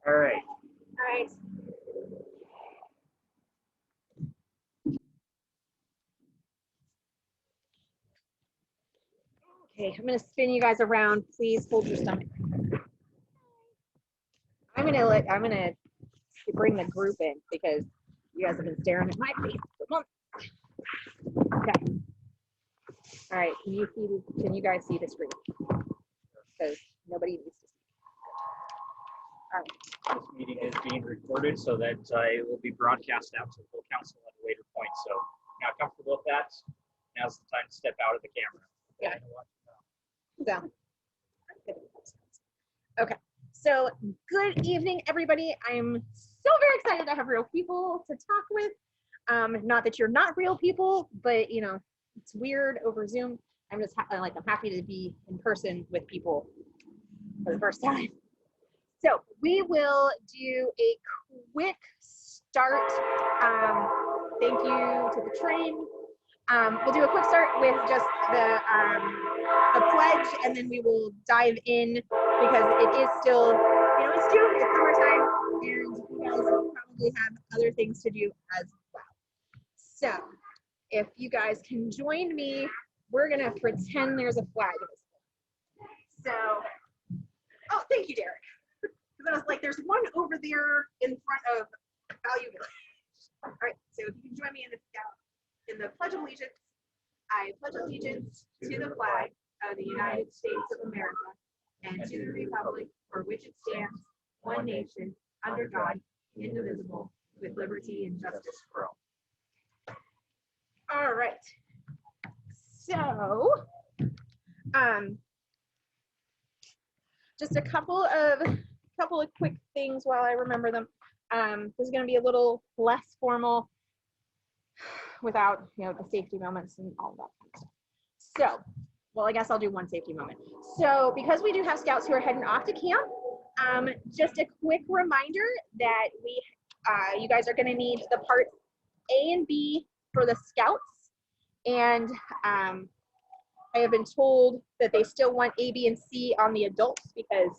All right. All right. Okay, I'm gonna spin you guys around. Please hold your stomach. I'm gonna bring the group in because you guys have been staring at my face. Okay. All right. Can you guys see the screen? Because nobody needs to see. All right. This meeting is being recorded so that it will be broadcast out to the full council at a later point. So, now comfortable with that? Now's the time to step out of the camera. Yeah. Okay. So, good evening, everybody. I'm so very excited to have real people to talk with. Not that you're not real people, but you know, it's weird over Zoom. I'm just I'm happy to be in person with people for the first time. So we will do a quick start. Thank you to the train. We'll do a quick start with just the pledge, and then we will dive in because it is still, you know, it's summertime, and you guys probably have other things to do as well. So if you guys can join me, we're gonna pretend there's a flag. So, oh, thank you, Derek. Because I was like, there's one over there in front of Value Village. All right, so if you can join me in the Pledge of Allegiance. I pledge allegiance to the flag of the United States of America and to the republic for which it stands, one nation, under God, indivisible, with liberty and justice for all. All right. So, just a couple of quick things while I remember them. This is going to be a little less formal without, you know, the safety moments and all that kind of stuff. So, well, I guess I'll do one safety moment. So, because we do have scouts who are heading off to camp, just a quick reminder that you guys are going to need the parts A and B for the scouts, and I have been told that they still want A, B, and C on the adults because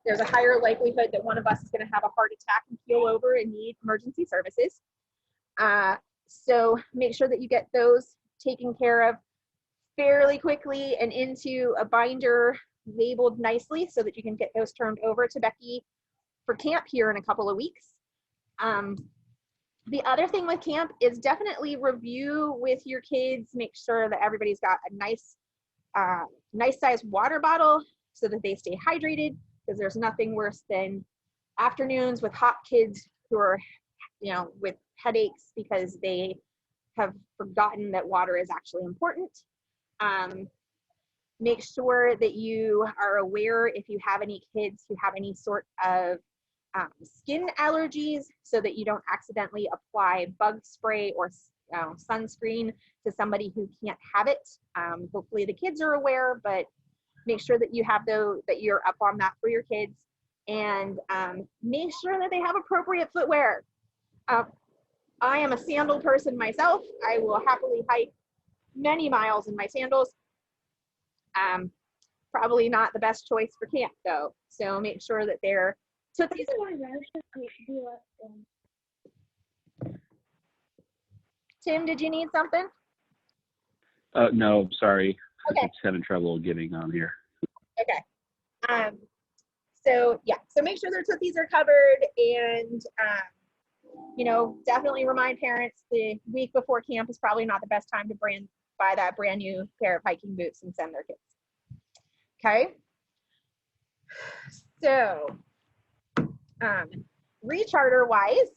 there's a higher likelihood that one of us is going to have a heart attack and keel over and need emergency services. So make sure that you get those taken care of fairly quickly and into a binder labeled nicely so that you can get those turned over to Becky for camp here in a couple of weeks. The other thing with camp is definitely review with your kids, make sure that everybody's got a nice sized water bottle so that they stay hydrated, because there's nothing worse than afternoons with hot kids who are, you know, with headaches because they have forgotten that water is actually important. Make sure that you are aware if you have any kids who have any sort of skin allergies so that you don't accidentally apply bug spray or sunscreen to somebody who can't have it. Hopefully the kids are aware, but make sure that you have that you're up on that for your kids, and make sure that they have appropriate footwear. I am a sandal person myself. I will happily hike many miles in my sandals. Probably not the best choice for camp though. So make sure that they're tootsies. Tim, did you need something? No, sorry. Okay. I'm just having trouble getting on here. Okay. So yeah, so make sure their tootsies are covered, and you know, definitely remind parents the week before camp is probably not the best time to buy that brand new pair of hiking boots and send their kids. Okay. So recharter wise,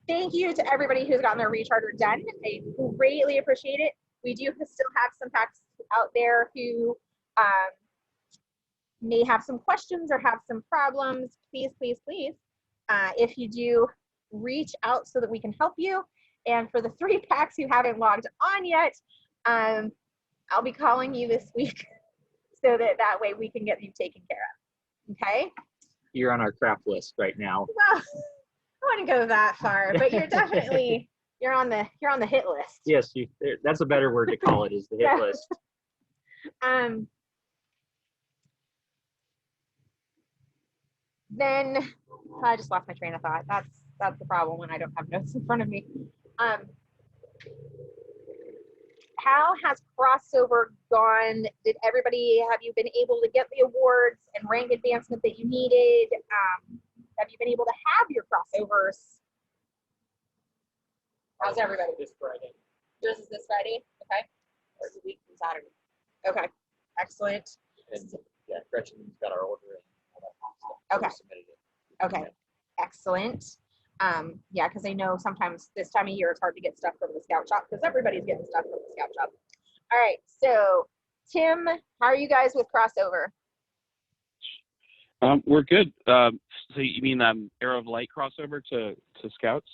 thank you to everybody who's gotten their recharter done. I greatly appreciate it. We do still have some packs out there who may have some questions or have some problems. Please, please, please, if you do, reach out so that we can help you. And for the 3 packs who haven't logged on yet, I'll be calling you this week so that way we can get you taken care of. Okay? You're on our crap list right now. Well, I wouldn't go that far, but you're definitely you're on the hit list. Yes, that's a better word to call it, is the hit list. Then I just lost my train of thought. That's the problem when I don't have notes in front of me. How has crossover gone? Have you been able to get the awards and rank advancement that you needed? Have you been able to have your crossovers? How's everybody? This Friday. Yours is this Friday? Okay. Or the week from Saturday. Okay. Excellent. And yeah, Gretchen's got our order and all that stuff. Okay. So we submitted it. Okay. Excellent. Yeah, because I know sometimes this time of year it's hard to get stuff from the scout shop because everybody's getting stuff from the scout shop. All right. So, Tim, how are you guys with crossover? We're good. So you mean Arrow of Light crossover to Scouts?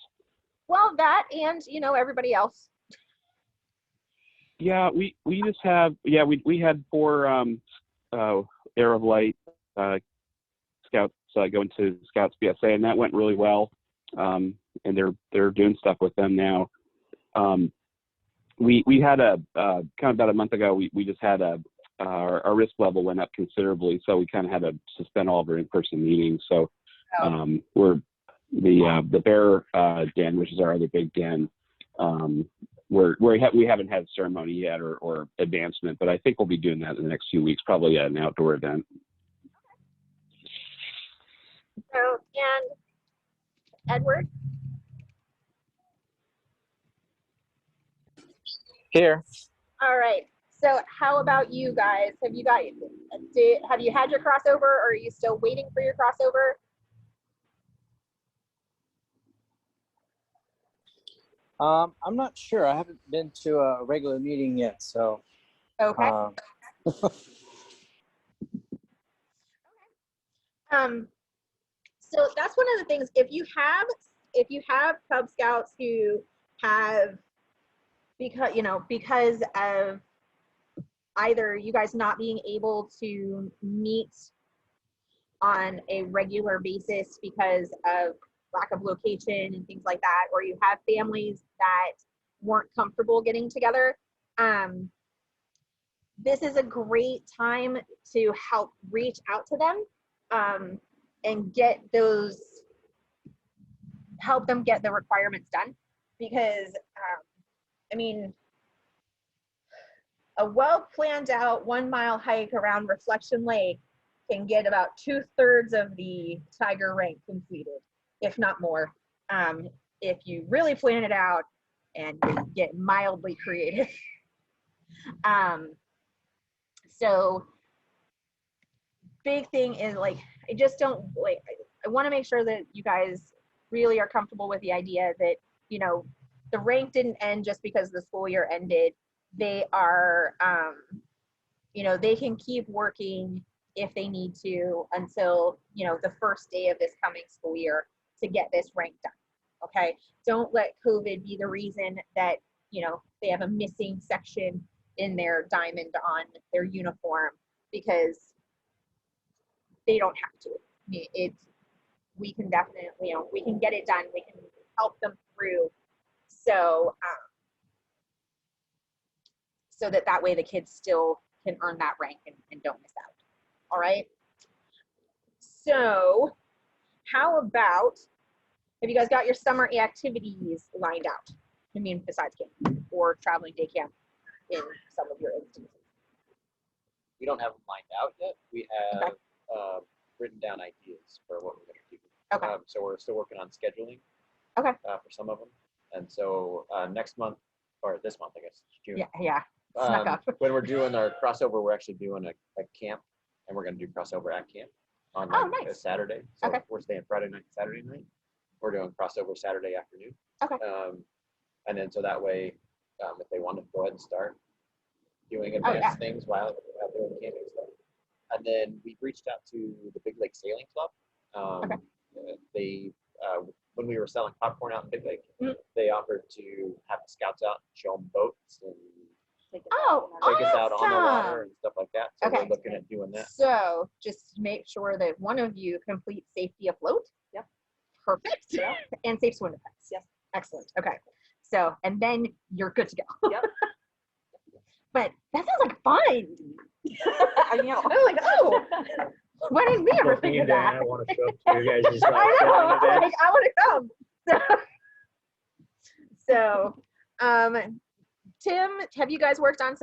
Well, that and, everybody else. Yeah, we just have, we had 4 Arrow of Light Scouts going to Scouts BSA, and that went really well. And they're doing stuff with them now. We had a kind of about a month ago, we just had our risk level went up considerably, so we kind of had to suspend all of our in-person meetings. So we're the bear den, which is our other big den. We haven't had ceremony yet or advancement, but I think we'll be doing that in the next few weeks, probably at an outdoor event. So, and Edward? Here. All right. So how about you guys? Have you had your crossover, or are you still waiting for your crossover? I'm not sure. I haven't been to a regular meeting yet, so. Okay. So that's one of the things. If you have Cub Scouts who have, because of either you guys not being able to meet on a regular basis because of lack of location and things like that, or you have families that weren't comfortable getting together, this is a great time to help reach out to them and help them get the requirements done. Because, a well planned out 1 mile hike around Reflection Lake can get about 2/3 of the Tiger rank completed, if not more, if you really plan it out and get mildly creative. So big thing is, I want to make sure that you guys really are comfortable with the idea that, the rank didn't end just because the school year ended. They are, they can keep working if they need to until, the first day of this coming school year to get this rank done. Okay. Don't let COVID be the reason that, they have a missing section in their diamond on their uniform, because they don't have to. We can definitely, we can get it done. We can help them through. So, so that way the kids still can earn that rank and don't miss out. All right. So how about, have you guys got your summer activities lined out? Besides camp or traveling day camp in some of your instances. We don't have them lined out yet. We have written down ideas for what we're going to do. Okay. So we're still working on scheduling. Okay. For some of them, and so next month, or this month, I guess, June. Yeah. Snuck up. When we're doing our crossover, we're actually doing a camp, and we're going to do crossover at camp on nice. a Saturday. So Okay. we're staying Friday night, Saturday night. We're doing crossover Saturday afternoon. Okay. And then so that way, if they want to go ahead and start doing advanced things while they're in camping stuff. And then we reached out to the Big Lake Sailing Club. They when we were selling popcorn out in Big Lake, they offered to have the scouts out and show them boats and take us out on the water and stuff like that. So we're looking at doing that. So just make sure that one of you completes safety afloat. Yep. Perfect. Yep. And safe swim defense. Yes. Excellent. Okay. So, and then you're good to go. Yep. But that sounds like fun. I know. I'm like, oh, Why didn't we ever think of that? I want to show up to your guys' like, I know. event. Like, I want to come. So, Tim, have you guys worked on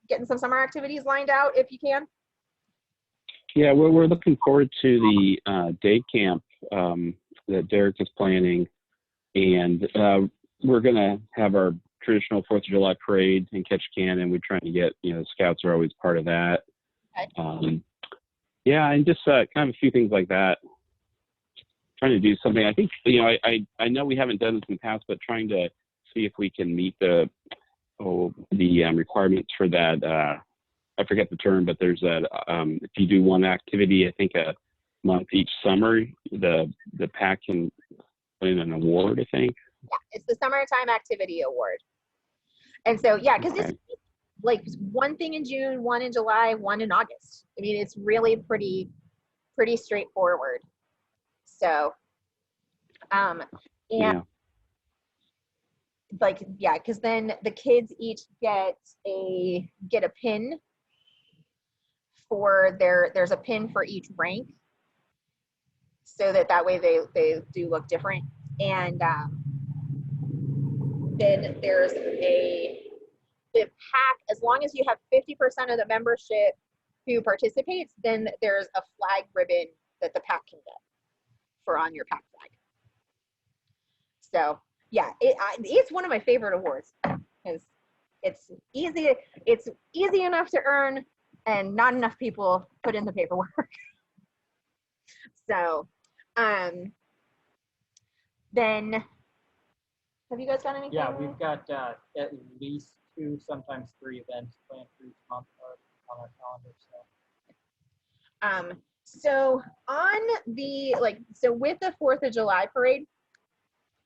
getting some summer activities lined out if you can? Yeah, we're looking forward to the day camp that Derek is planning, and we're going to have our traditional 4th of July parade and catch can, we're trying to get, scouts are always part of that. Okay. Yeah, and just kind of a few things like that. Trying to do something. I think, I know we haven't done this in the past, but trying to see if we can meet the requirements for that. I forget the term, but there's that. If you do one activity, I think a month each summer, the pack can win an award, I think. Yeah, it's the Summertime Activity Award. And so, yeah, because it's like one thing in June, one in July, one in August. I mean, it's really pretty straightforward. So, because then the kids each get a pin for there's a pin for each rank, so that way they do look different. And then there's the pack, as long as you have 50% of the membership who participates, then there's a flag ribbon that the pack can get for on your pack flag. So yeah, it's one of my favorite awards because it's easy enough to earn and not enough people put in the paperwork. So then have you guys got anything? Yeah, we've got at least 2, sometimes 3 events planned for each month on our calendar. So on the with the 4th of July parade,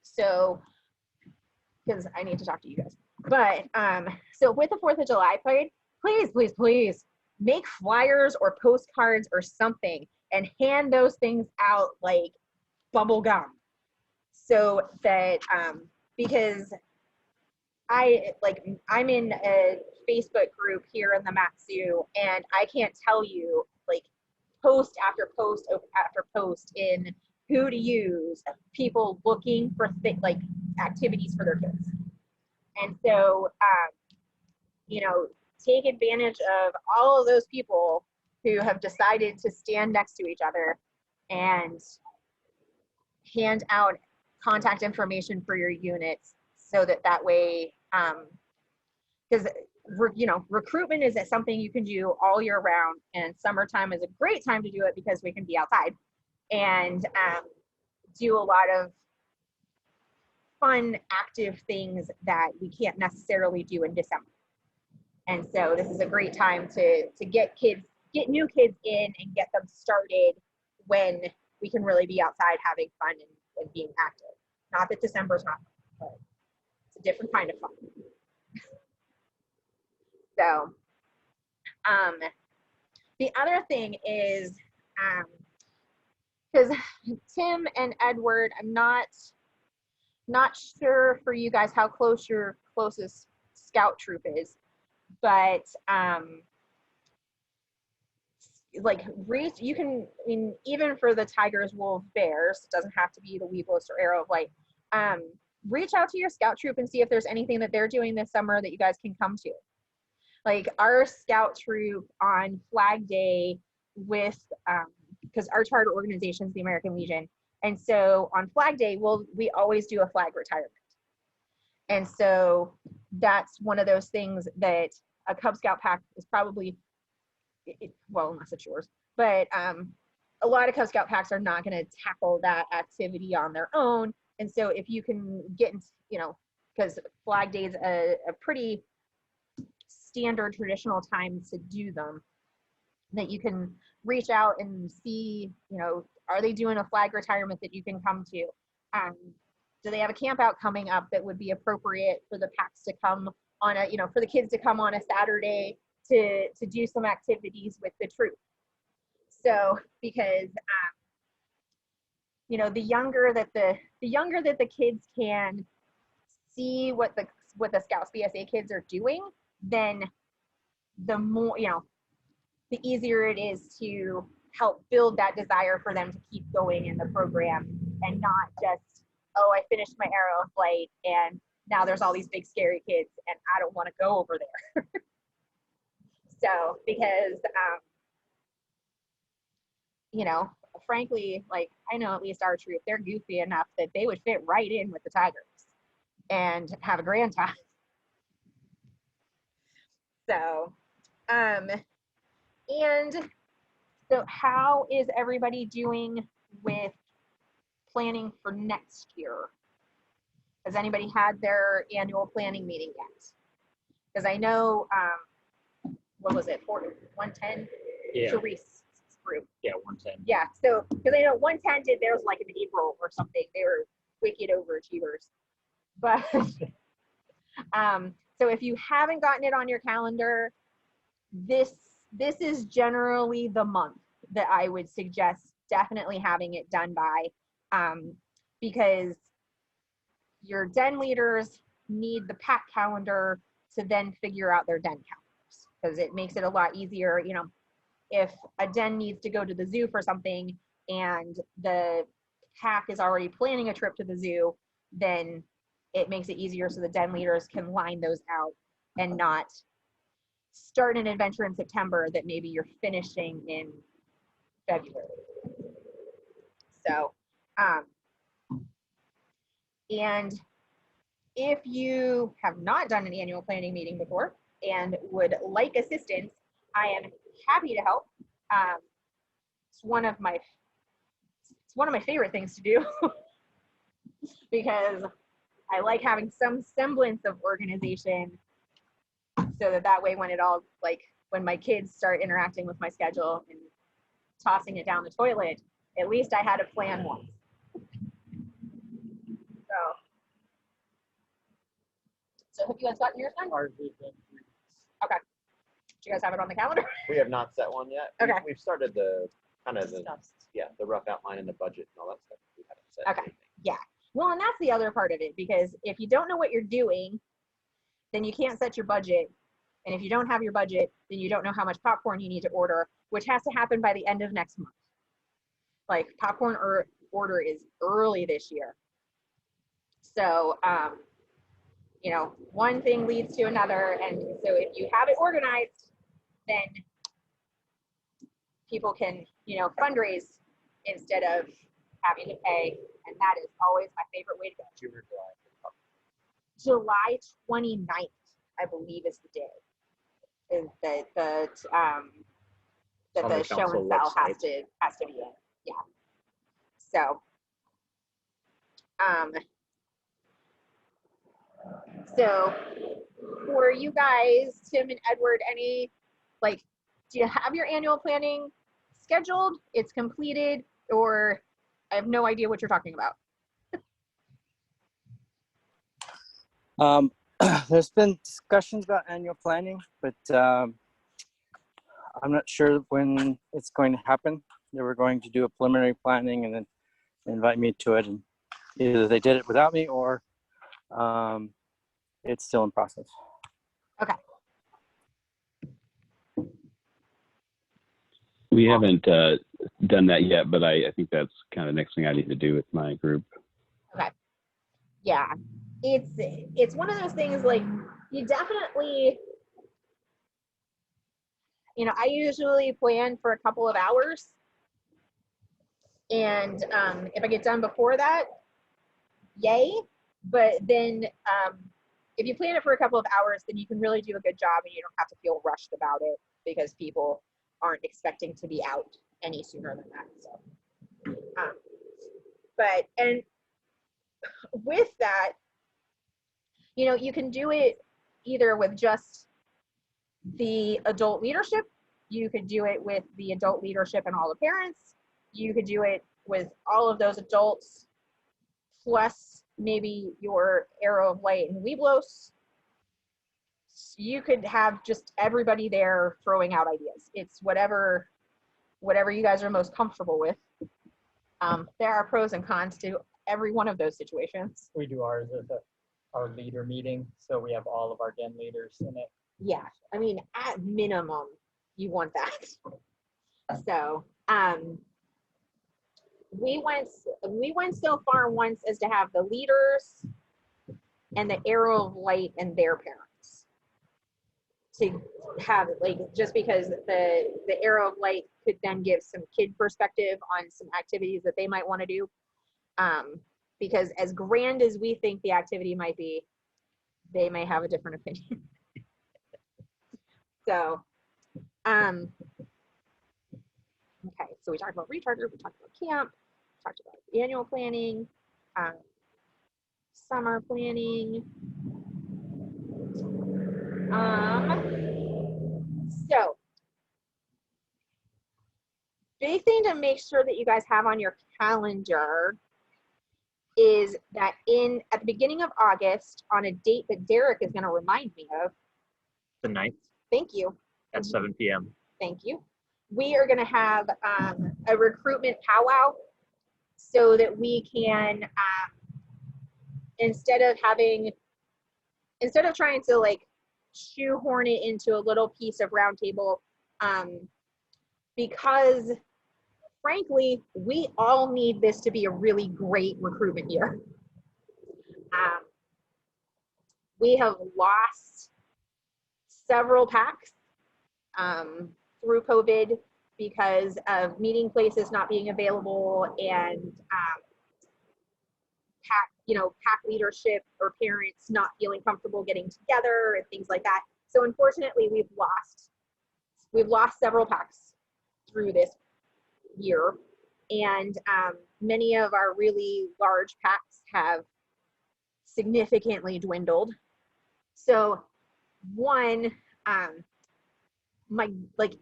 so because I need to talk to you guys, but so with the 4th of July parade, please make flyers or postcards or something and hand those things out like bubble gum, so that because I'm in a Facebook group here in the Matsu, and I can't tell you post after post after post in who to use, people looking for activities for their kids. And so take advantage of all of those people who have decided to stand next to each other and hand out contact information for your units, so that way, because recruitment is something you can do all year round, and summertime is a great time to do it because we can be outside and do a lot of fun, active things that we can't necessarily do in December. And so this is a great time to get new kids in and get them started when we can really be outside having fun and being active. Not that December's not fun, but it's a different kind of fun. So, the other thing is, because Tim and Edward, I'm not sure for you guys how close your closest scout troop is, but you can, even for the Tigers, Wolves, Bears, it doesn't have to be the Weeblos or Arrow of Light. Reach out to your scout troop and see if there's anything that they're doing this summer that you guys can come to. Like our scout troop on Flag Day with, because our charter organization is the American Legion. And so on Flag Day, we always do a flag retirement. And so that's one of those things that a Cub Scout pack is probably, well, unless it's yours, but a lot of Cub Scout packs are not going to tackle that activity on their own. And so if you can get, because Flag Day is a pretty standard traditional time to do them, that you can reach out and see, are they doing a flag retirement that you can come to? Do they have a camp out coming up that would be appropriate for the packs to come on for the kids to come on a Saturday to do some activities with the troop? So because the younger that the kids can see what the Scouts BSA kids are doing, then the more, the easier it is to help build that desire for them to keep going in the program and not just, oh, I finished my arrow of flight and now there's all these big scary kids and I don't want to go over there. So, because, you know, frankly, like I know at least our troop, they're goofy enough that they would fit right in with the Tigers and have a grand time. So, and so how is everybody doing with planning for next year? Has anybody had their annual planning meeting yet? Because I know, what was it, 110? Yeah. Sharice's group. Yeah, 110. Yeah, so, because I know 110 did theirs like in April or something. They were wicked overachievers. But, so if you haven't gotten it on your calendar, this is generally the month that I would suggest definitely having it done by, because your den leaders need the pack calendar to then figure out their den calendars, because it makes it a lot easier. You know, if a den needs to go to the zoo for something and the pack is already planning a trip to the zoo, then it makes it easier so the den leaders can line those out and not start an adventure in September that maybe you're finishing in February. So, and if you have not done an annual planning meeting before and would like assistance, I am happy to help. It's one of my favorite things to do because I like having some semblance of organization, so that way when it all, like when my kids start interacting with my schedule and tossing it down the toilet, at least I had a plan once. So have you guys gotten yours done? Ours is in 3 weeks. Okay. Do you guys have it on the calendar? We have not set one yet. Okay. We've started the kind of the rough outline and the budget and all that stuff. We haven't set Okay. anything. Yeah. Well, and that's the other part of it, because if you don't know what you're doing, then you can't set your budget. And if you don't have your budget, then you don't know how much popcorn you need to order, which has to happen by the end of next month. Like popcorn order is early this year. So, you know, one thing leads to another. And so if you have it organized, then people can, you know, fundraise instead of having to pay. And that is always my favorite way to go. June or July 29th, I believe, is the day. Is that the On the show council and sell has website. to be in. Yeah. So so for you guys, Tim and Edward, any, like, do you have your annual planning scheduled? It's completed, or I have no idea what you're talking about. There's been discussions about annual planning, but I'm not sure when it's going to happen. They were going to do a preliminary planning and then invite me to it, and either they did it without me or it's still in process. Okay. We haven't done that yet, but I think that's kind of the next thing I need to do with my group. Okay. Yeah. It's one of those things, like, you definitely, you know, I usually plan for a couple of hours. And if I get done before that, yay. But then if you plan it for a couple of hours, then you can really do a good job and you don't have to feel rushed about it, because people aren't expecting to be out any sooner than that. So, but, and with that, you know, you can do it either with just the adult leadership. You could do it with the adult leadership and all the parents. You could do it with all of those adults, plus maybe your Arrow of Light and Weeblos. You could have just everybody there throwing out ideas. It's whatever you guys are most comfortable with. There are pros and cons to every one of those situations. We do ours as our leader meeting, so we have all of our den leaders in it. Yeah, I mean, at minimum, you want that. So, We went so far once as to have the leaders and the Arrow of Light and their parents to have, like, just because the Arrow of Light could then give some kid perspective on some activities that they might want to do. Because as grand as we think the activity might be, they may have a different opinion. So, okay, so we talked about recharger, we talked about camp, talked about annual planning, summer planning. So, big thing to make sure that you guys have on your calendar is that at the beginning of August, on a date that Derek is going to remind me of. The 9th. Thank you. At 7 p.m. Thank you. We are going to have a recruitment powwow so that we can, instead of trying to like shoehorn it into a little piece of Roundtable, because frankly, we all need this to be a really great recruitment year. We have lost several packs through COVID because of meeting places not being available and pack leadership or parents not feeling comfortable getting together and things like that. So unfortunately, we've lost several packs through this year, and many of our really large packs have significantly dwindled. So one,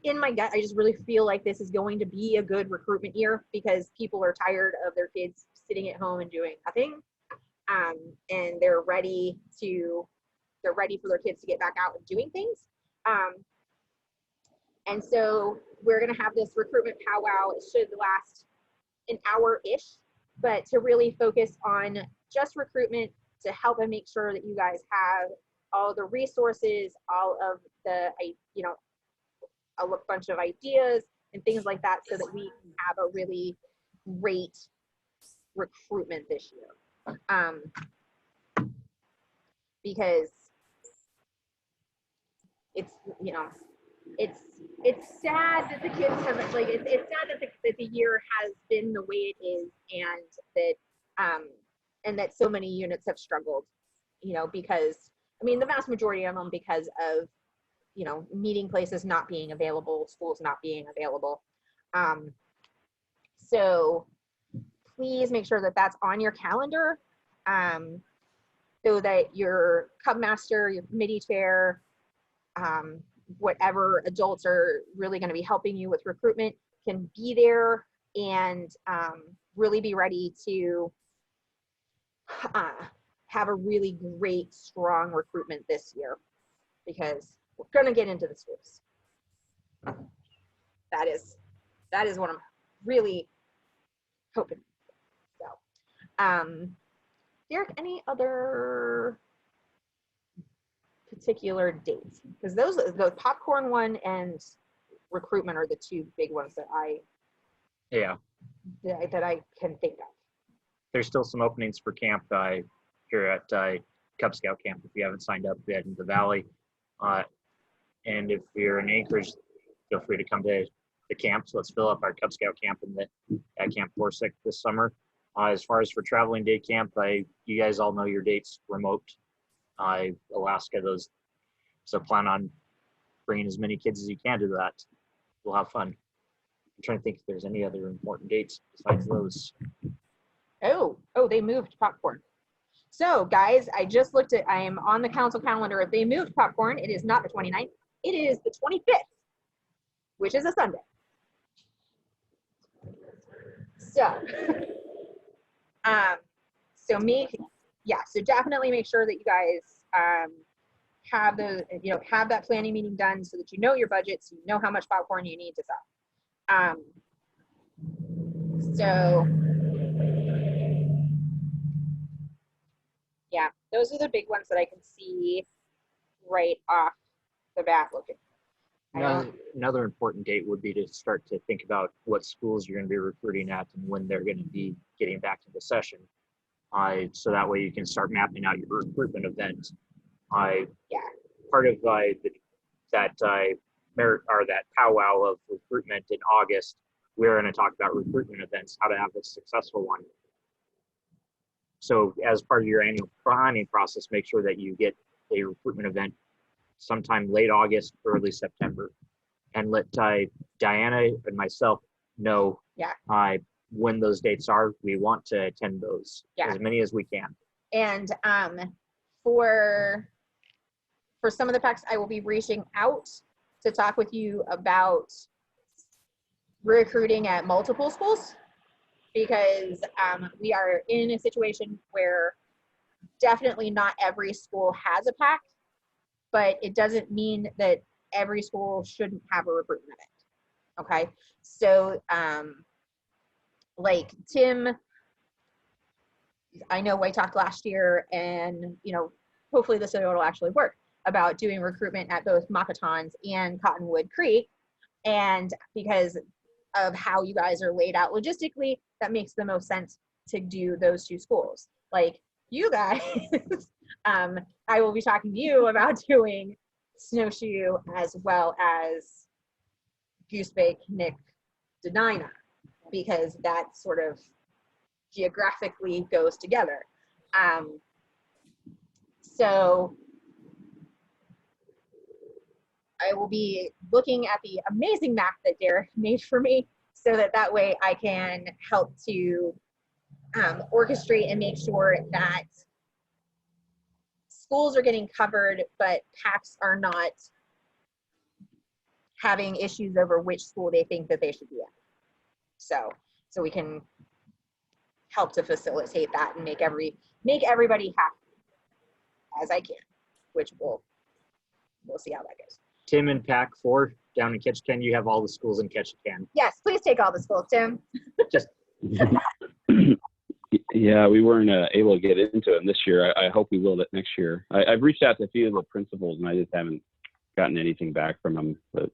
in my gut, I just really feel like this is going to be a good recruitment year because people are tired of their kids sitting at home and doing nothing, and they're ready for their kids to get back out and doing things. And so we're going to have this recruitment powwow. It should last an hour-ish, but to really focus on just recruitment to help and make sure that you guys have all the resources, all of the, a bunch of ideas and things like that so that we can have a really great recruitment this year. Because it's sad that the kids have it's sad that the year has been the way it is, and that so many units have struggled, because the vast majority of them because of meeting places not being available, schools not being available. So please make sure that that's on your calendar, so that your Cub Master, your committee chair, whatever adults are really going to be helping you with recruitment can be there and really be ready to have a really great, strong recruitment this year, because we're going to get into the schools. That is what I'm really hoping. So, Derek, any other particular dates? Because the popcorn one and recruitment are the two big ones that I can think of. There's still some openings for camp here at Cub Scout camp if you haven't signed up yet in the Valley. And if you're in Anchorage, feel free to come to the camps. Let's fill up our Cub Scout camp at Camp Forsyth this summer. As far as for traveling day camp, you guys all know your dates remote. Alaska, so plan on bringing as many kids as you can to that. We'll have fun. I'm trying to think if there's any other important dates besides those. Oh, they moved popcorn. So guys, I just looked at, I am on the council calendar. If they moved popcorn, it is not the 29th, it is the 25th, which is a Sunday. So, so definitely make sure that you guys have that planning meeting done so that you know your budget, so you know how much popcorn you need to sell. So yeah, those are the big ones that I can see right off the bat looking. Another important date would be to start to think about what schools you're going to be recruiting at and when they're going to be getting back to the session. So that way you can start mapping out your recruitment event. Part of that powwow of recruitment in August, we're going to talk about recruitment events, how to have a successful one. So as part of your annual planning process, make sure that you get a recruitment event sometime late August, early September, and let Diana and myself know when those dates are. We want to attend those, as many as we can. And for some of the packs, I will be reaching out to talk with you about recruiting at multiple schools, because we are in a situation where definitely not every school has a pack, but it doesn't mean that every school shouldn't have a recruitment event. Okay, so like Tim, I know I talked last year, and hopefully this will actually work, about doing recruitment at both Makatons and Cottonwood Creek, and because of how you guys are laid out logistically, that makes the most sense to do those two schools. Like you guys, I will be talking to you about doing Snowshoe as well as Goosebake, Nick, Denina, because that sort of geographically goes together. So I will be looking at the amazing map that Derek made for me, so that way I can help to orchestrate and make sure that schools are getting covered, but packs are not having issues over which school they think that they should be at. So we can help to facilitate that and make everybody happy as I can, which we'll see how that goes. Tim and Pack 4 down in Ketchikan, you have all the schools in Ketchikan. Yes, please take all the schools, Tim. Just Yeah, we weren't able to get into them this year. I hope we will next year. I've reached out to a few of the principals, and I just haven't gotten anything back from them. But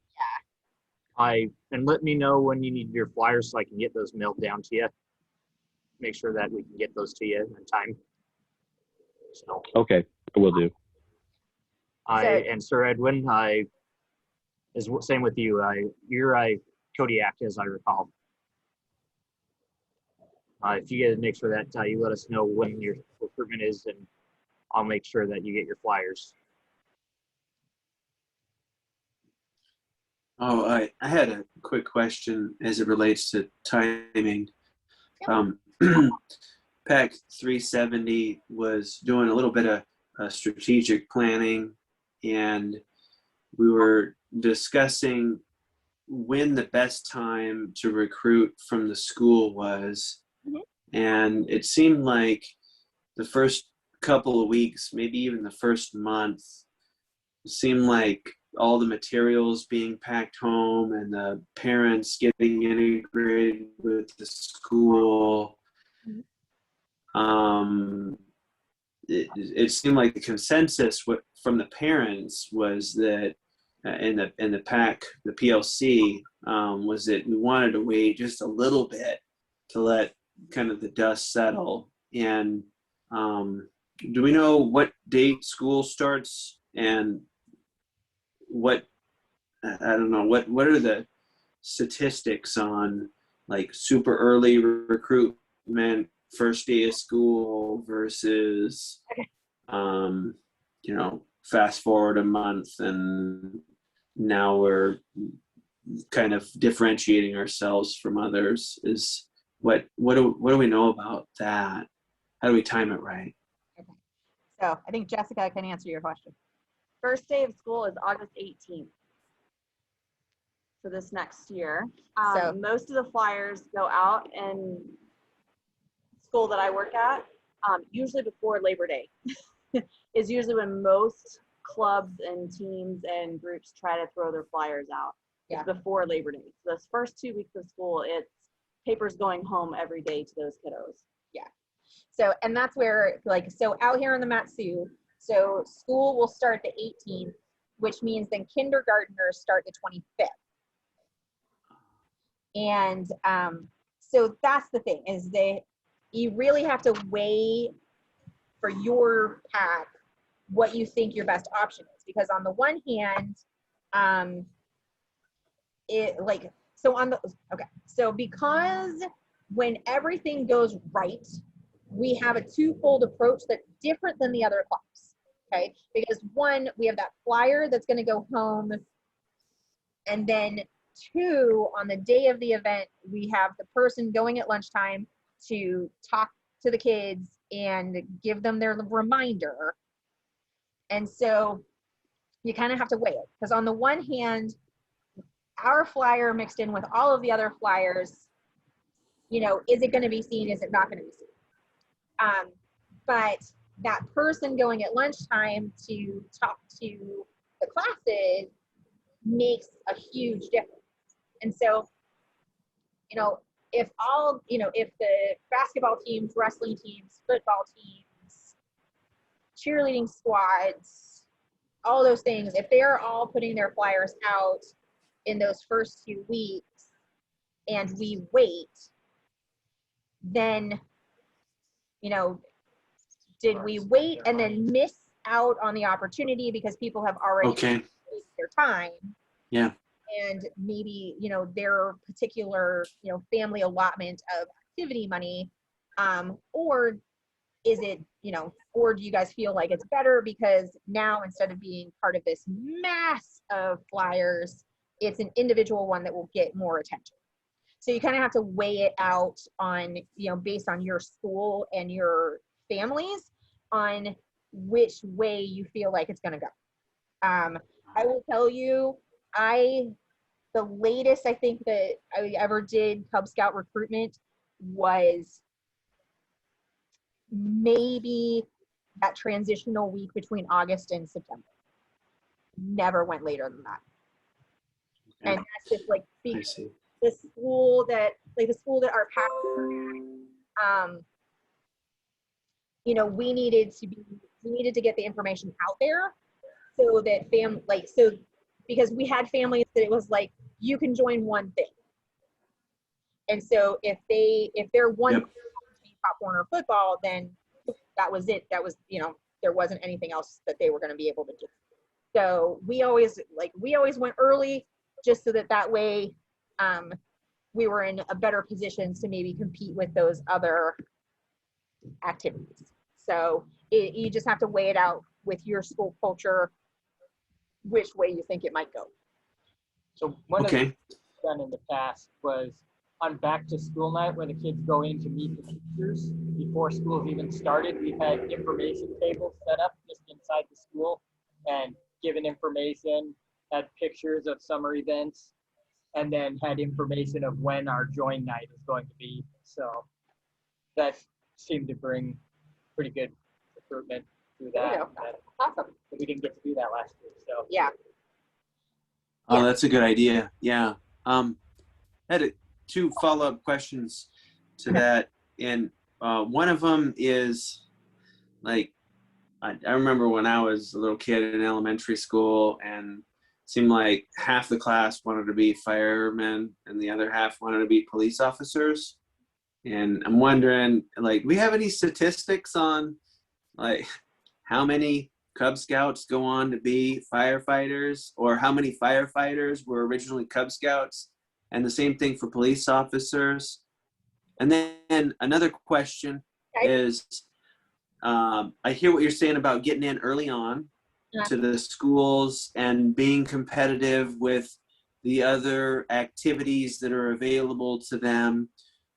and let me know when you need your flyers so I can get those mailed down to you. Make sure that we can get those to you in time. So okay, I will do. And Sir Edwin, is same with you. You're Kodiak, as I recall. If you guys make sure that you let us know when your recruitment is, and I'll make sure that you get your flyers. Oh, I had a quick question as it relates to timing. PAC 370 was doing a little bit of strategic planning, and we were discussing when the best time to recruit from the school was. And it seemed like the first couple of weeks, maybe even the first month, seemed like all the materials being packed home and the parents getting integrated with the school. It seemed like the consensus from the parents was that in the PAC, the PLC, was that we wanted to wait just a little bit to let kind of the dust settle. And do we know what date school starts, and what are the statistics on like super early recruitment, first day of school versus fast forward a month and now we're kind of differentiating ourselves from others? Is what do we know about that? How do we time it right? Okay. So I think Jessica can answer your question. First day of school is August 18th. So this next year. So most of the flyers go out in school that I work at, usually before Labor Day. Is usually when most clubs and teams and groups try to throw their flyers out. Yeah. It's before Labor Day. So those first 2 weeks of school, it's papers going home every day to those kiddos. Yeah. So, and that's where, so out here in the Matsu, so school will start the 18th which means then kindergartners start the 25th. And so that's the thing, is that you really have to weigh for your pack what you think your best option is. Because on the one hand, so because when everything goes right, we have a twofold approach that's different than the other clubs, okay? Because one, we have that flyer that's gonna go home, and then two, on the day of the event, we have the person going at lunchtime to talk to the kids and give them their reminder. And so you kind of have to weigh it, because on the one hand, our flyer mixed in with all of the other flyers, you know, is it going to be seen? Is it not going to be seen? But that person going at lunchtime to talk to the classes makes a huge difference. And so, you know, if the basketball teams, wrestling teams, football teams, cheerleading squads, all those things, if they're all putting their flyers out in those first 2 weeks and we wait, then, you know, did we wait and then miss out on the opportunity because people have already wasted their time? Yeah. And maybe, you know, their particular, you know, family allotment of activity money, or is it, you know, or do you guys feel like it's better because now instead of being part of this mass of flyers, it's an individual one that will get more attention? So you kind of have to weigh it out on, you know, based on your school and your families on which way you feel like it's going to go. I will tell you, the latest I think that I ever did Cub Scout recruitment was maybe that transitional week between August and September. Never went later than that. And that's just like the school that our pastor had, you know, we needed to get the information out there so that because we had families that it was like, you can join one thing. And so if they're one Pop Warner football, then that was it. That was, you know, there wasn't anything else that they were going to be able to do. So we always went early just so that way we were in a better position to maybe compete with those other activities. So you just have to weigh it out with your school culture, which way you think it might go. So one of the things done in the past was on back to school night where the kids go in to meet the teachers before school's even started. We've had information tables set up just inside the school and given information, had pictures of summer events, and then had information of when our join night is going to be. So that seemed to bring pretty good recruitment through that. Awesome. We didn't get to do that last year, so. Yeah. Oh, that's a good idea. Yeah. I had 2 follow-up questions to that. And one of them is like, I remember when I was a little kid in elementary school, and it seemed like half the class wanted to be firemen and the other half wanted to be police officers. And I'm wondering, like, we have any statistics on like how many Cub Scouts go on to be firefighters, or how many firefighters were originally Cub Scouts, and the same thing for police officers? And then another question is, I hear what you're saying about getting in early on to the schools and being competitive with the other activities that are available to them.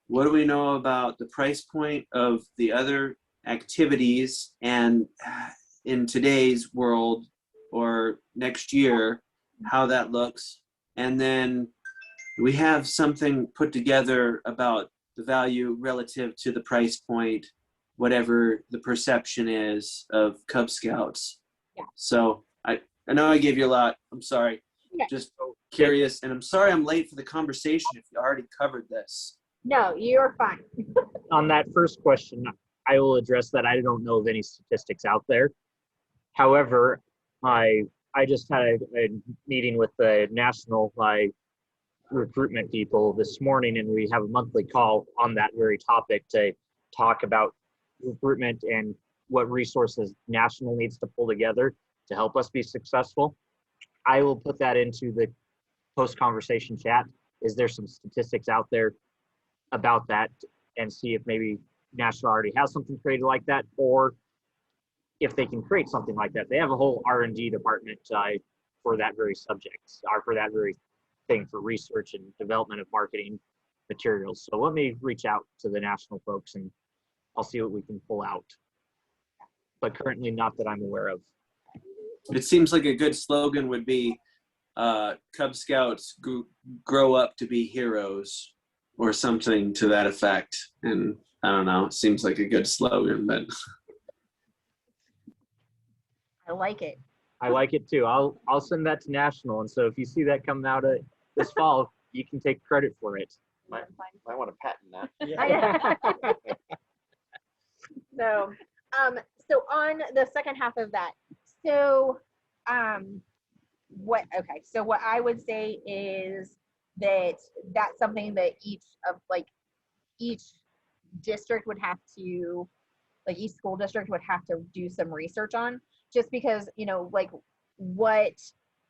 What do we know about the price point of the other activities, and in today's world or next year, how that looks? And then we have something put together about the value relative to the price point, whatever the perception is of Cub Scouts. Yeah. So I know I gave you a lot. I'm sorry. Yeah. Just curious, and I'm sorry I'm late for the conversation if you already covered this. No, you're fine. On that first question, I will address that. I don't know of any statistics out there. However, I I just had a meeting with the national recruitment people this morning, and we have a monthly call on that very topic to talk about recruitment and what resources national needs to pull together to help us be successful. I will put that into the post-conversation chat. Is there some statistics out there about that, and see if maybe national already has something created like that, or if they can create something like that. They have a whole R&D department for that very subject, or for that very thing, for research and development of marketing materials. So let me reach out to the national folks and I'll see what we can pull out. But currently not that I'm aware of. It seems like a good slogan would be Cub Scouts grow up to be heroes, or something to that effect. And I don't know, it seems like a good slogan, but I like it. I like it too. I'll send that to national, and so if you see that coming out this fall, you can take credit for it. Might want to patent that. So on the second half of that, so what I would say is that that's something that each district would have to, like each school district would have to do some research on, just because, like what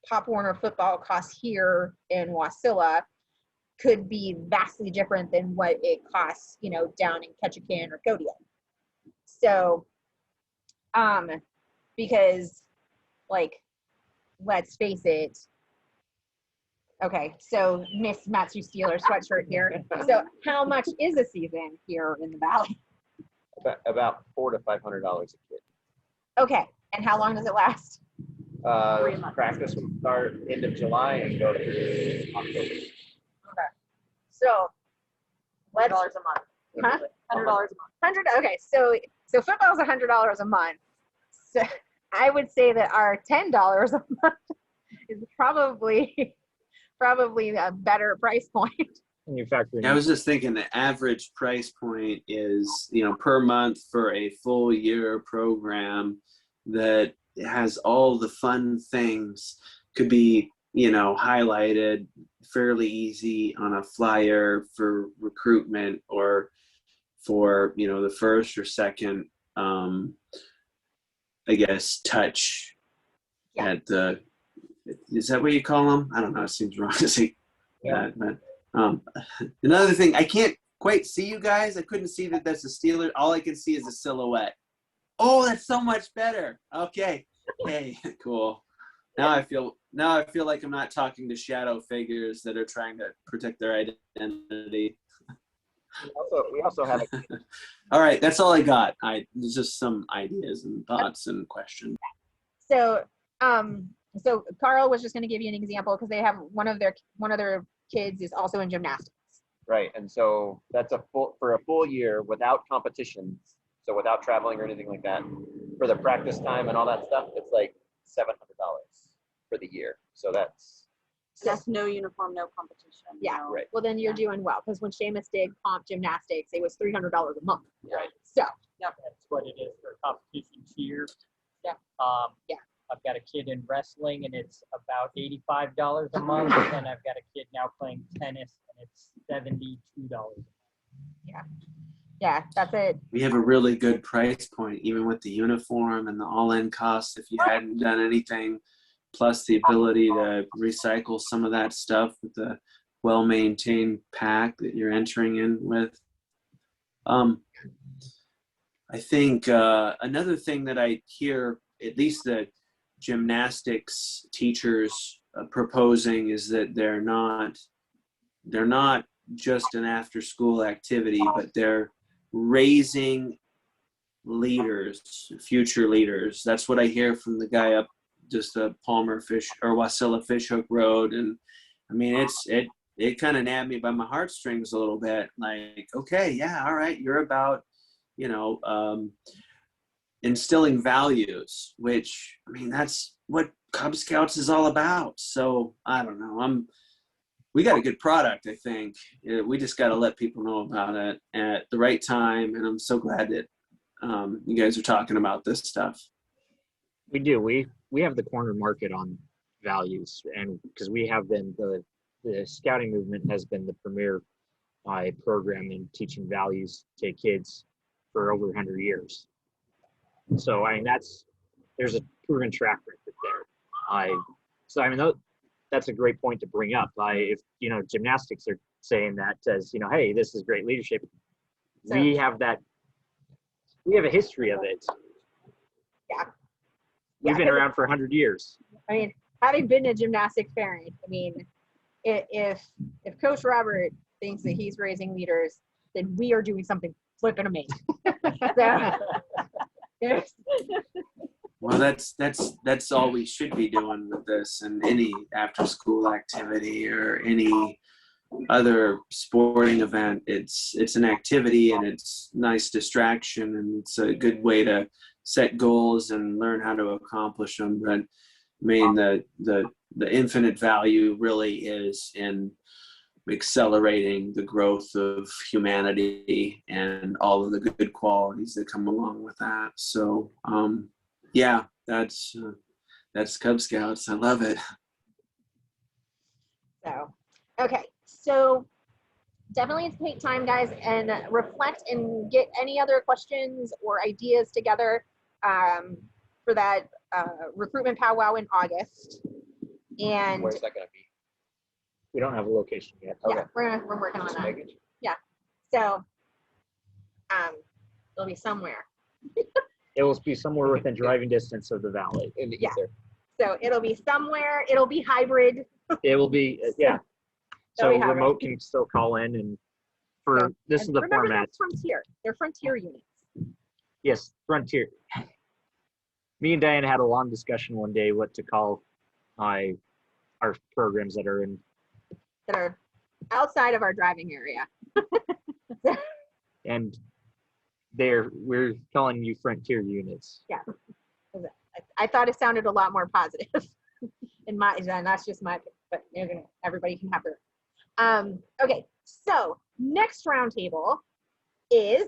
Pop Warner football costs here in Wasilla could be vastly different than what it costs, down in Ketchikan or Kodiak. So, because let's face it. Okay, so Miss Matthew Steeler sweatshirt here. So how much is a season here in the Valley? About $400 to $500 a kid. Okay, and how long does it last? 3 months. Practice will start end of July and go to October. Okay, so $100 a month. Huh? $100 a month. Okay, so football is $100 a month. So I would say that our $10 a month is probably a better price point. And you factor in I was just thinking the average price point is, per month for a full year program that has all the fun things, could be, highlighted fairly easy on a flyer for recruitment, or for, the first or second, I guess, touch at the, is that what you call them? I don't know. It seems wrong to say that, but another thing, I can't quite see you guys. I couldn't see that that's a Steeler. All I can see is a silhouette. Oh, that's so much better. Okay. Hey, cool. Now I feel like I'm not talking to shadow figures that are trying to protect their identity. We also have all right, that's all I got. There's just some ideas and thoughts and questions. So so Carl was just going to give you an example, because they have one of their kids is also in gymnastics. Right, and so that's for a full year without competitions, so without traveling or anything like that. For the practice time and all that stuff, it's like $700 for the year. So that's no uniform, no competition. Yeah, no. right. Well, then you're doing well, because when Seamus did comp gymnastics, it was $300 a month. Right. So That's what it is for competition cheer. Yeah. Yeah. I've got a kid in wrestling, and it's about $85 a month, and I've got a kid now playing tennis, and it's $72 a month. yeah, that's it. We have a really good price point, even with the uniform and the all-in costs. If you hadn't done anything, plus the ability to recycle some of that stuff with the well-maintained pack that you're entering in with. I think another thing that I hear, at least the gymnastics teachers proposing, is that they're not just an after-school activity, but they're raising leaders, future leaders. That's what I hear from the guy up just the Palmer Fish or Wasilla Fishhook Road. And I mean, it kind of nabbed me by my heartstrings a little bit. Like, okay, yeah, all right, you're about, instilling values, which, I mean, that's what Cub Scouts is all about. So I don't know. We got a good product, I think. We just got to let people know about it at the right time. And I'm so glad that you guys are talking about this stuff. We do. we have the corner market on values, and because we have been the scouting movement has been the premier program in teaching values to kids for over 100 years. So I mean there's a proven track record there. So I mean that's a great point to bring up. If gymnastics are saying that as hey, this is great leadership. So, we have a history of it. Yeah. We've been around for 100 years. I mean, having been a gymnastics parent, I mean, if Coach Robert thinks that he's raising leaders, then we are doing something flipping amazing. Well, that's all we should be doing with this, and any after school activity or any other sporting event. It's an activity, and it's nice distraction, and it's a good way to set goals and learn how to accomplish them. But I mean, the infinite value really is in accelerating the growth of humanity and all of the good qualities that come along with that. So yeah, that's Cub Scouts. I love it. So, okay. So definitely take time, guys, and reflect and get any other questions or ideas together for that recruitment powwow in August. And where's that going to be? We don't have a location yet. Yeah, we're working on that. Yeah. So it'll be somewhere. It will be somewhere within driving distance of the valley. In the Yeah. ether. So it'll be somewhere. It'll be hybrid. It will be yeah. So we have remote can still call in, and this is the remember, format. that's Frontier. They're Frontier units. Yes, Frontier. Me and Diana had a long discussion one day what to call our programs that are outside of our driving area. And we're calling you Frontier units. Yeah. I thought it sounded a lot more positive. And that's just my opinion, but everybody can have their okay, so next roundtable is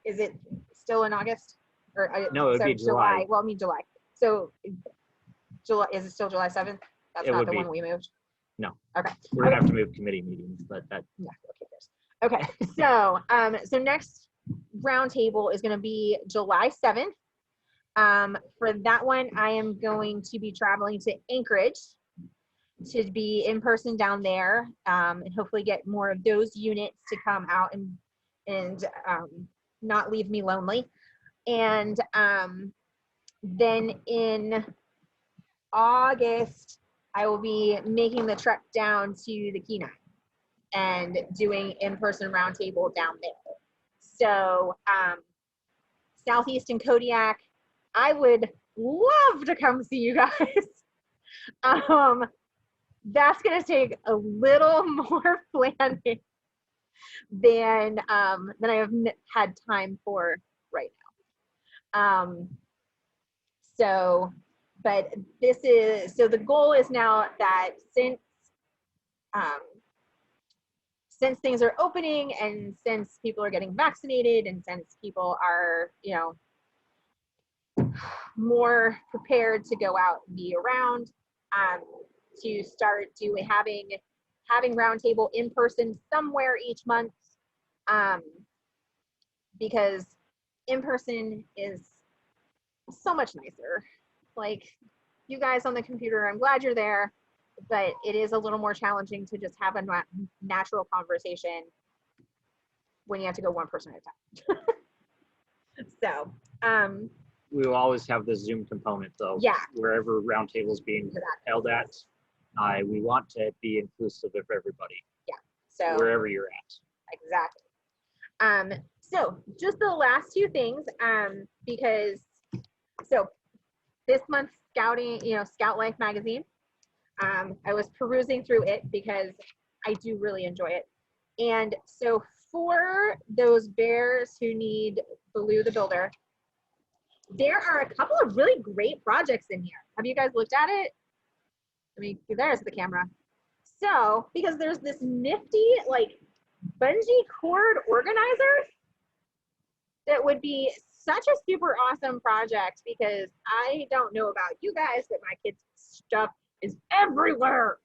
it still in August? Or no, it would be July. Well, I mean July. So July, is it still July 7th? That's not the one we moved? No. Okay. We're gonna have to move committee meetings, but that yeah, okay. So so next roundtable is gonna be July 7th. For that one, I am going to be traveling to Anchorage to be in person down there, and hopefully get more of those units to come out and not leave me lonely. And then in August, I will be making the trek down to the Kenai and doing in-person roundtable down there. So Southeast and Kodiak, I would love to come see you guys. That's gonna take a little more planning than I have had time for right now. So, but the goal is now that since things are opening and since people are getting vaccinated and since people are, more prepared to go out and be around, to start having roundtable in person somewhere each month, because in person is so much nicer. Like, you guys on the computer, I'm glad you're there, but it is a little more challenging to just have a natural conversation when you have to go one person at a time. So we will always have the Zoom component, though. Yeah. Wherever roundtable is being held at, we want to be inclusive of everybody. Yeah. So wherever you're at. Exactly. So just the last two things, because this month's scouting, Scout Life magazine, I was perusing through it because I do really enjoy it. And so for those bears who need Baloo the Builder, there are a couple of really great projects in here. Have you guys looked at it? I mean, there's the camera. So, because there's this nifty, like, bungee cord organizer that would be such a super awesome project because I don't know about you guys, but my kids' stuff is everywhere.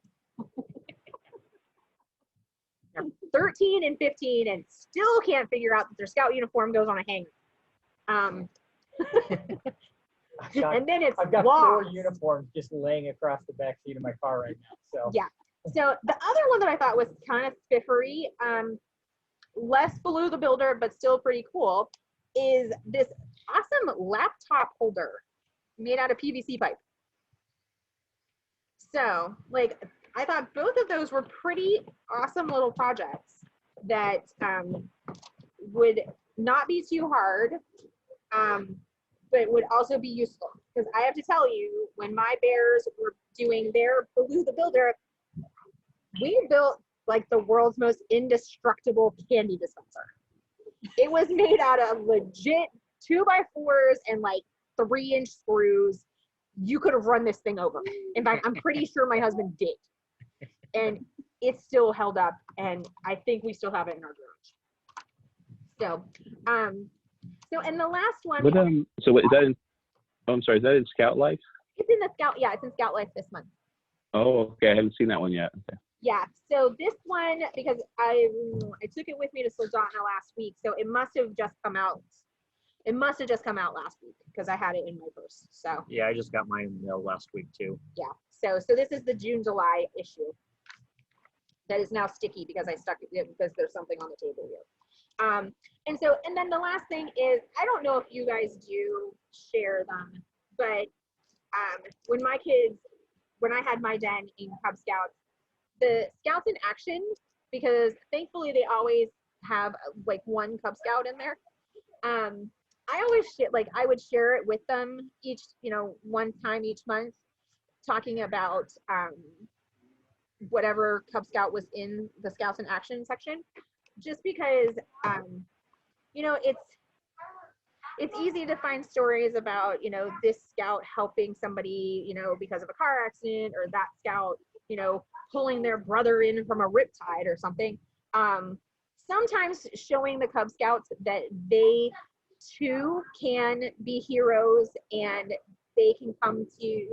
They're 13 and 15 and still can't figure out that their scout uniform goes on a hanger. And then it's I've got lost. 4 uniforms just laying across the back seat of my car right now. So Yeah. So the other one that I thought was kind of spiffery, less Baloo the Builder, but still pretty cool, is this awesome laptop holder made out of PVC pipe. So, like, I thought both of those were pretty awesome little projects that would not be too hard, but would also be useful. Because I have to tell you, when my bears were doing their Baloo the Builder, we built like the world's most indestructible candy dispenser. It was made out of legit 2x4s and like 3-inch screws. You could have run this thing over. In fact, I'm pretty sure my husband did. And it still held up, and I think we still have it in our garage. So, and the last one. But, so is that in? Oh, I'm sorry. Is that in Scout Life? It's in the Scout. Yeah, it's in Scout Life this month. Oh, okay. I haven't seen that one yet. Okay. Yeah. So this one, because I took it with me to Soldotna last week, so it must have just come out. It must have just come out last week because I had it in my purse. So. Yeah, I just got mine in the mail last week too. Yeah. So this is the June-July issue. That is now sticky because I stuck it because there's something on the table here. And then the last thing is, I don't know if you guys do share them, but when I had my den in Cub Scouts, the Scouts in Action, because thankfully they always have like one Cub Scout in there. I always I would share it with them each, one time each month, talking about whatever Cub Scout was in the Scouts in Action section, just because it's easy to find stories about this scout helping somebody because of a car accident, or that scout pulling their brother in from a riptide or something. Sometimes showing the Cub Scouts that they too can be heroes, and they can come to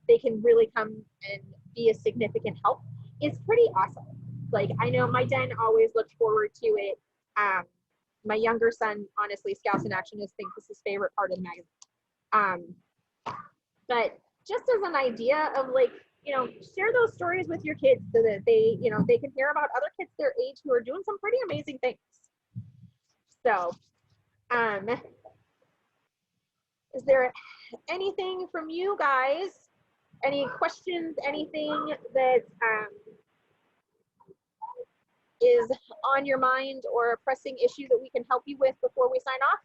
they can really come and be a significant help. It's pretty awesome. Like, I know my den always looked forward to it. My younger son, honestly, Scouts in Action thinks this is his favorite part of the magazine. But just as an idea of share those stories with your kids so that they can hear about other kids their age who are doing some pretty amazing things. So, is there anything from you guys? Any questions, anything that is on your mind, or a pressing issue that we can help you with before we sign off?